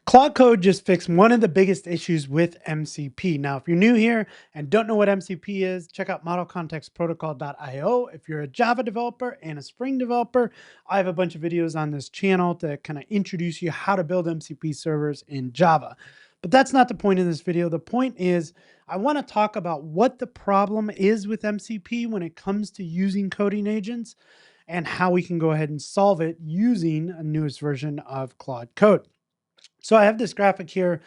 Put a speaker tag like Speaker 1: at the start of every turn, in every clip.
Speaker 1: Claude Code just fixed one of the biggest issues with MCP. Now, if you're new here and don't know what MCP is, check out modelcontextprotocol.io. If you're a Java developer and a Spring developer, I have a bunch of videos on this channel to kind of introduce you how to build MCP servers in Java. But that's not the point of this video. The point is I want to talk about what the problem is with MCP when it comes to using coding agents and how we can go ahead and solve it using a newest version of Claude Code. So I have this graphic here,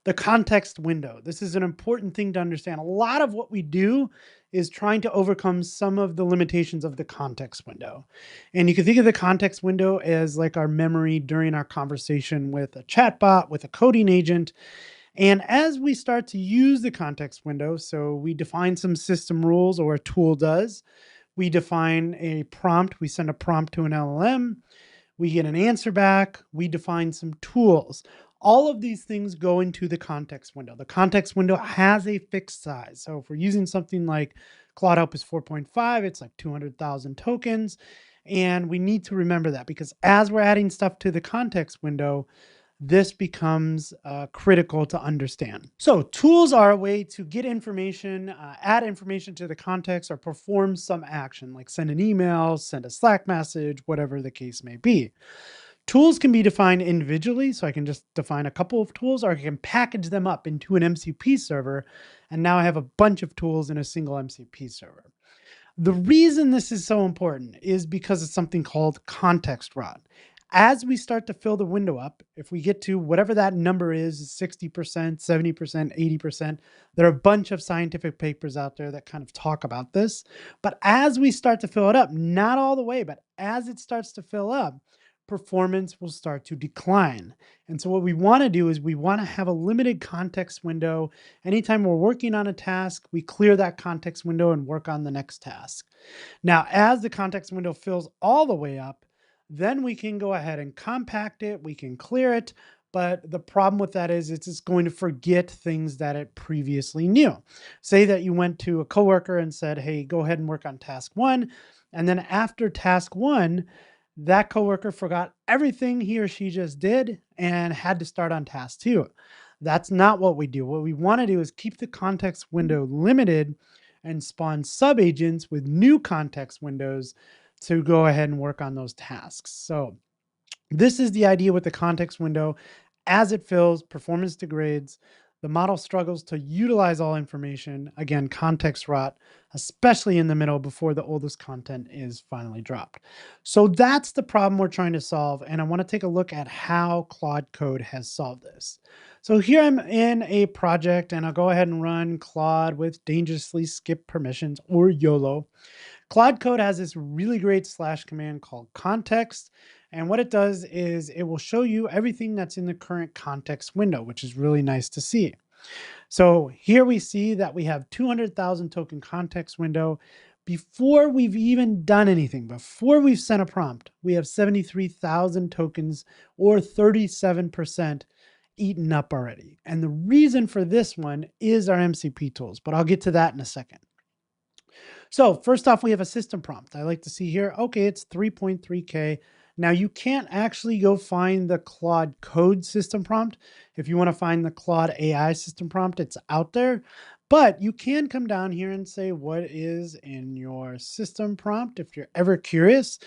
Speaker 1: the context window. This is an important thing to understand. A lot of what we do is trying to overcome some of the limitations of the context window. And you can think of the context window as like our memory during our conversation with a chatbot, with a coding agent. And as we start to use the context window, so we define some system rules, or a tool does, we define a prompt, we send a prompt to an LLM, we get an answer back, we define some tools. All of these things go into the context window. The context window has a fixed size. So if we're using something like Claude Opus 4.5, it's like 200,000 tokens. And we need to remember that because as we're adding stuff to the context window, this becomes critical to understand. So tools are a way to get information, add information to the context, or perform some action like send an email, send a Slack message, whatever the case may be. Tools can be defined individually, so I can just define a couple of tools, or I can package them up into an MCP server, and now I have a bunch of tools in a single MCP server. The reason this is so important is because it's something called context rot. As we start to fill the window up, if we get to whatever that number is, 60%, 70%, 80%, there are a bunch of scientific papers out there that kind of talk about this. But as we start to fill it up, not all the way, but as it starts to fill up, performance will start to decline. And so what we want to do is we want to have a limited context window. Anytime we're working on a task, we clear that context window and work on the next task. Now, as the context window fills all the way up, then we can go ahead and compact it, we can clear it, but the problem with that is it's just going to forget things that it previously knew. Say that you went to a coworker and said, hey, go ahead and work on task one, and then after task one, that coworker forgot everything he or she just did and had to start on task two. That's not what we do. What we want to do is keep the context window limited and spawn sub-agents with new context windows to go ahead and work on those tasks. So this is the idea with the context window. As it fills, performance degrades, the model struggles to utilize all information. Again, context rot, especially in the middle before the oldest content is finally dropped. So that's the problem we're trying to solve. And I want to take a look at how Claude Code has solved this. So here I'm in a project and I'll go ahead and run Claude with dangerously skip permissions, or YOLO. Claude Code has this really great slash command called context. And what it does is it will show you everything that's in the current context window, which is really nice to see. So here we see that we have 200,000 token context window. Before we've even done anything, before we've sent a prompt, we have 73,000 tokens, or 37% eaten up already. And the reason for this one is our MCP tools, but I'll get to that in a second. So first off, we have a system prompt. I like to see here, okay, it's 3.3K. Now you can't actually go find the Claude Code system prompt. If you want to find the Claude AI system prompt, it's out there. But you can come down here and say what is in your system prompt if you're ever curious,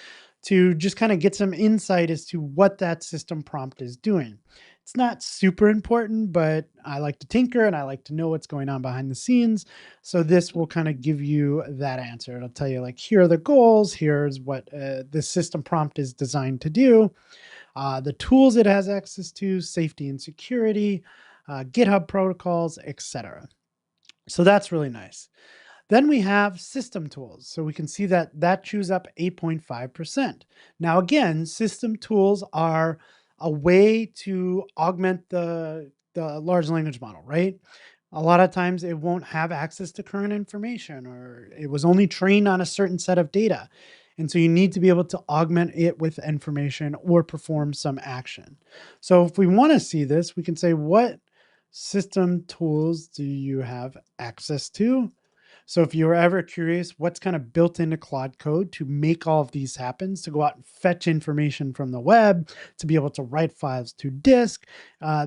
Speaker 1: to just kind of get some insight as to what that system prompt is doing. It's not super important, but I like to tinker and I like to know what's going on behind the scenes. So this will kind of give you that answer. It'll tell you like, here are the goals. Here's what this system prompt is designed to do. The tools it has access to, safety and security, GitHub protocols, etc. So that's really nice. Then we have system tools. So we can see that that chews up 8.5%. Now, again, system tools are a way to augment the large language model, right? A lot of times it won't have access to current information, or it was only trained on a certain set of data. And so you need to be able to augment it with information or perform some action. So if we want to see this, we can say, what system tools do you have access to? So if you're ever curious what's kind of built into Claude Code to make all of these happen, to go out and fetch information from the web, to be able to write files to disk,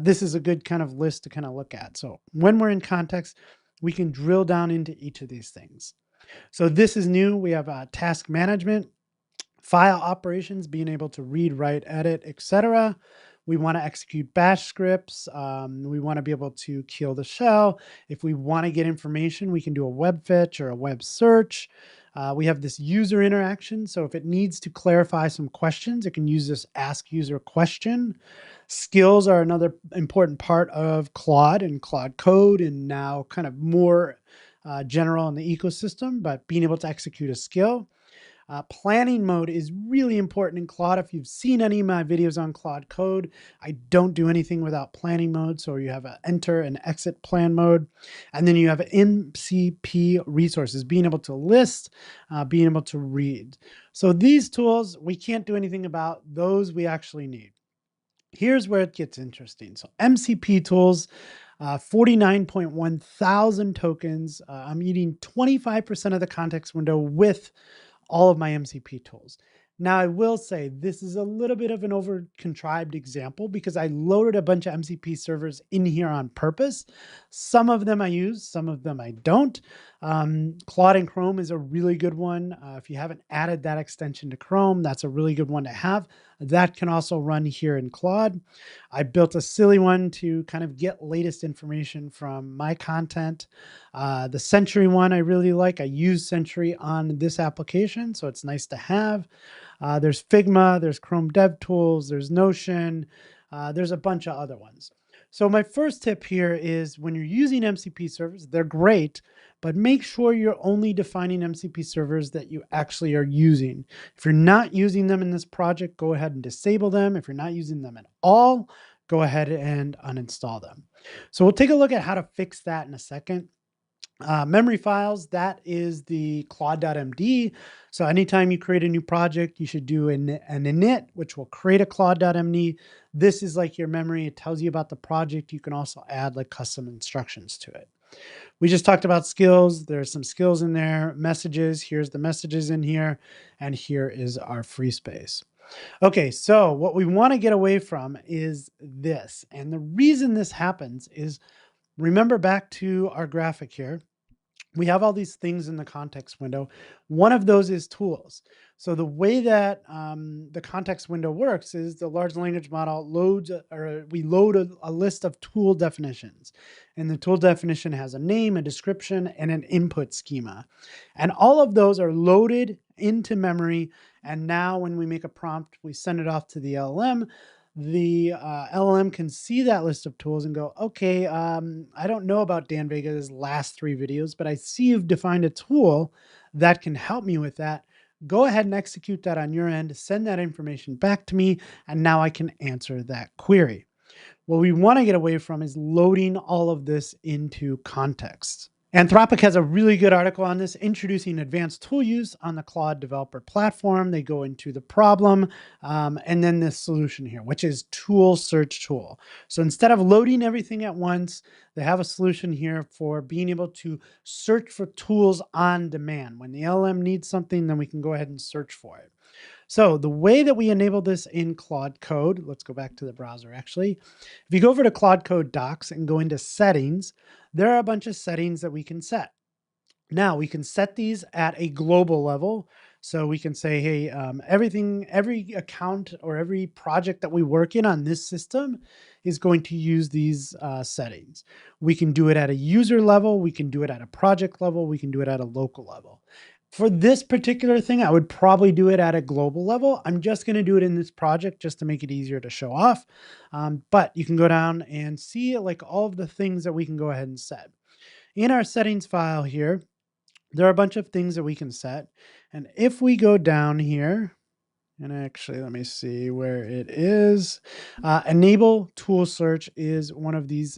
Speaker 1: this is a good kind of list to kind of look at. So when we're in context, we can drill down into each of these things. So this is new. We have task management, file operations, being able to read, write, edit, etc. We want to execute bash scripts. We want to be able to kill the shell. If we want to get information, we can do a web fetch or a web search. We have this user interaction. So if it needs to clarify some questions, it can use this ask user question. Skills are another important part of Claude and Claude Code, and now kind of more general in the ecosystem, but being able to execute a skill. Planning mode is really important in Claude. If you've seen any of my videos on Claude Code, I don't do anything without planning mode. So you have an enter and exit plan mode. And then you have MCP resources, being able to list, being able to read. So these tools, we can't do anything about. Those we actually need. Here's where it gets interesting. So MCP tools, 49.1 thousand tokens. I'm eating 25% of the context window with all of my MCP tools. Now, I will say this is a little bit of an over contrived example because I loaded a bunch of MCP servers in here on purpose. Some of them I use, some of them I don't. Claude in Chrome is a really good one. If you haven't added that extension to Chrome, that's a really good one to have. That can also run here in Claude. I built a silly one to kind of get latest information from my content. The Sentry one I really like. I use Sentry on this application, so it's nice to have. There's Figma, there's Chrome DevTools, there's Notion, there's a bunch of other ones. So my first tip here is when you're using MCP servers, they're great, but make sure you're only defining MCP servers that you actually are using. If you're not using them in this project, go ahead and disable them. If you're not using them at all, go ahead and uninstall them. So we'll take a look at how to fix that in a second. Memory files, that is the Claude.md. So anytime you create a new project, you should do an init, which will create a Claude.md. This is like your memory. It tells you about the project. You can also add like custom instructions to it. We just talked about skills. There's some skills in there. Messages, here's the messages in here. And here is our free space. Okay, so what we want to get away from is this. And the reason this happens is, remember back to our graphic here, we have all these things in the context window. One of those is tools. So the way that the context window works is the large language model loads, or we load a list of tool definitions. And the tool definition has a name, a description, and an input schema. And all of those are loaded into memory. And now when we make a prompt, we send it off to the LLM. The LLM can see that list of tools and go, okay, I don't know about Dan Vega's last 3 videos, but I see you've defined a tool that can help me with that. Go ahead and execute that on your end, send that information back to me, and now I can answer that query. What we want to get away from is loading all of this into context. Anthropic has a really good article on this, introducing advanced tool use on the Claude developer platform. They go into the problem and then this solution here, which is tool search tool. So instead of loading everything at once, they have a solution here for being able to search for tools on demand. When the LM needs something, then we can go ahead and search for it. So the way that we enable this in Claude Code, let's go back to the browser actually. If you go over to Claude Code Docs and go into settings, there are a bunch of settings that we can set. Now we can set these at a global level. So we can say, hey, every account or every project that we work in on this system is going to use these settings. We can do it at a user level. We can do it at a project level. We can do it at a local level. For this particular thing, I would probably do it at a global level. I'm just going to do it in this project just to make it easier to show off. But you can go down and see like all of the things that we can go ahead and set. In our settings file here, there are a bunch of things that we can set. And if we go down here, and actually, let me see where it is. Enable tool search is one of these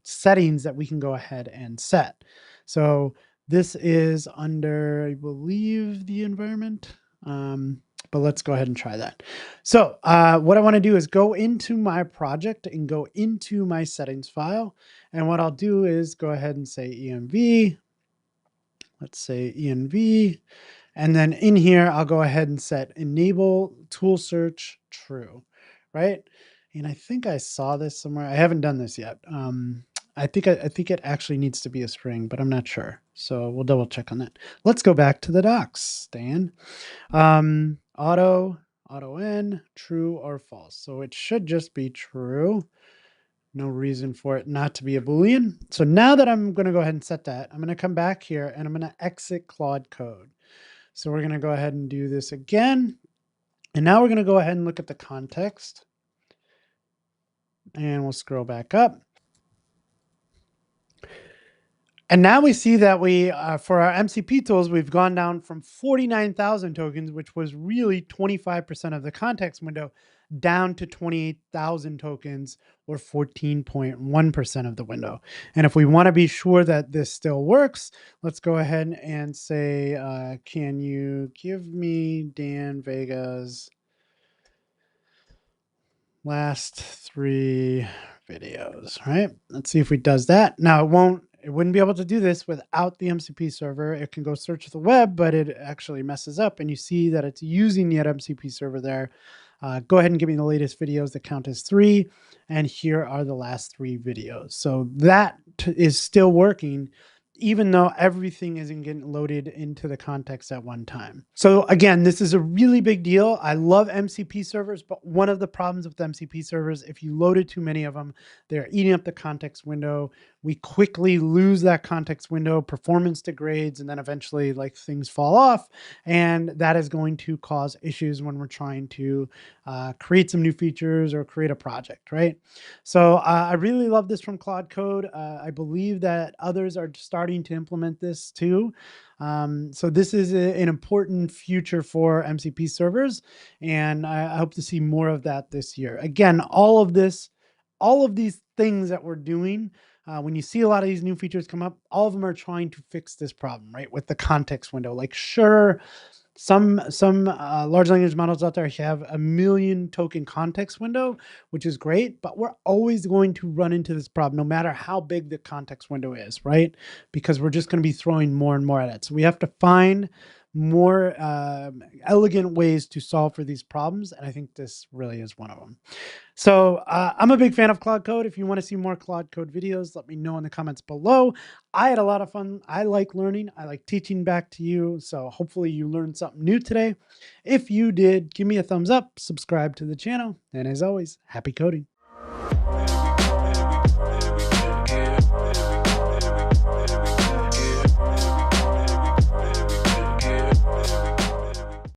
Speaker 1: settings that we can go ahead and set. So this is under, I believe, the environment. But let's go ahead and try that. So what I want to do is go into my project and go into my settings file. And what I'll do is go ahead and say env. let's say env. And then in here, I'll go ahead and set enable tool search true, right? And I think I saw this somewhere. I haven't done this yet. I think it actually needs to be a string, but I'm not sure. So we'll double check on that. Let's go back to the docs, Dan. Auto n, true or false. So it should just be true. No reason for it not to be a Boolean. So now that I'm going to go ahead and set that, I'm going to come back here and I'm going to exit Claude Code. So we're going to go ahead and do this again. And now we're going to go ahead and look at the context. And we'll scroll back up. And now we see that we, for our MCP tools, we've gone down from 49,000 tokens, which was really 25% of the context window, down to 28,000 tokens, or 14.1% of the window. And if we want to be sure that this still works, let's go ahead and say, can you give me Dan Vega's last 3 videos, right? Let's see if it does that. Now it wouldn't be able to do this without the MCP server. It can go search the web, but it actually messes up and you see that it's using the MCP server there. Go ahead and give me the latest videos that count as 3. And here are the last 3 videos. So that is still working, even though everything isn't getting loaded into the context at one time. So again, this is a really big deal. I love MCP servers, but one of the problems with MCP servers, if you loaded too many of them, they're eating up the context window. We quickly lose that context window, performance degrades, and then eventually like things fall off. And that is going to cause issues when we're trying to create some new features or create a project, right? So I really love this from Claude Code. I believe that others are starting to implement this too. So this is an important future for MCP servers, and I hope to see more of that this year. Again, all of these things that we're doing, when you see a lot of these new features come up, all of them are trying to fix this problem, right? With the context window. Like, sure, some large language models out there have a 1,000,000 token context window, which is great, but we're always going to run into this problem no matter how big the context window is, right? Because we're just going to be throwing more and more at it. So we have to find more elegant ways to solve for these problems, and I think this really is one of them. So I'm a big fan of Claude Code. If you want to see more Claude Code videos, let me know in the comments below. I had a lot of fun. I like learning. I like teaching back to you. So hopefully you learned something new today. If you did, give me a thumbs up, subscribe to the channel, and as always, happy coding.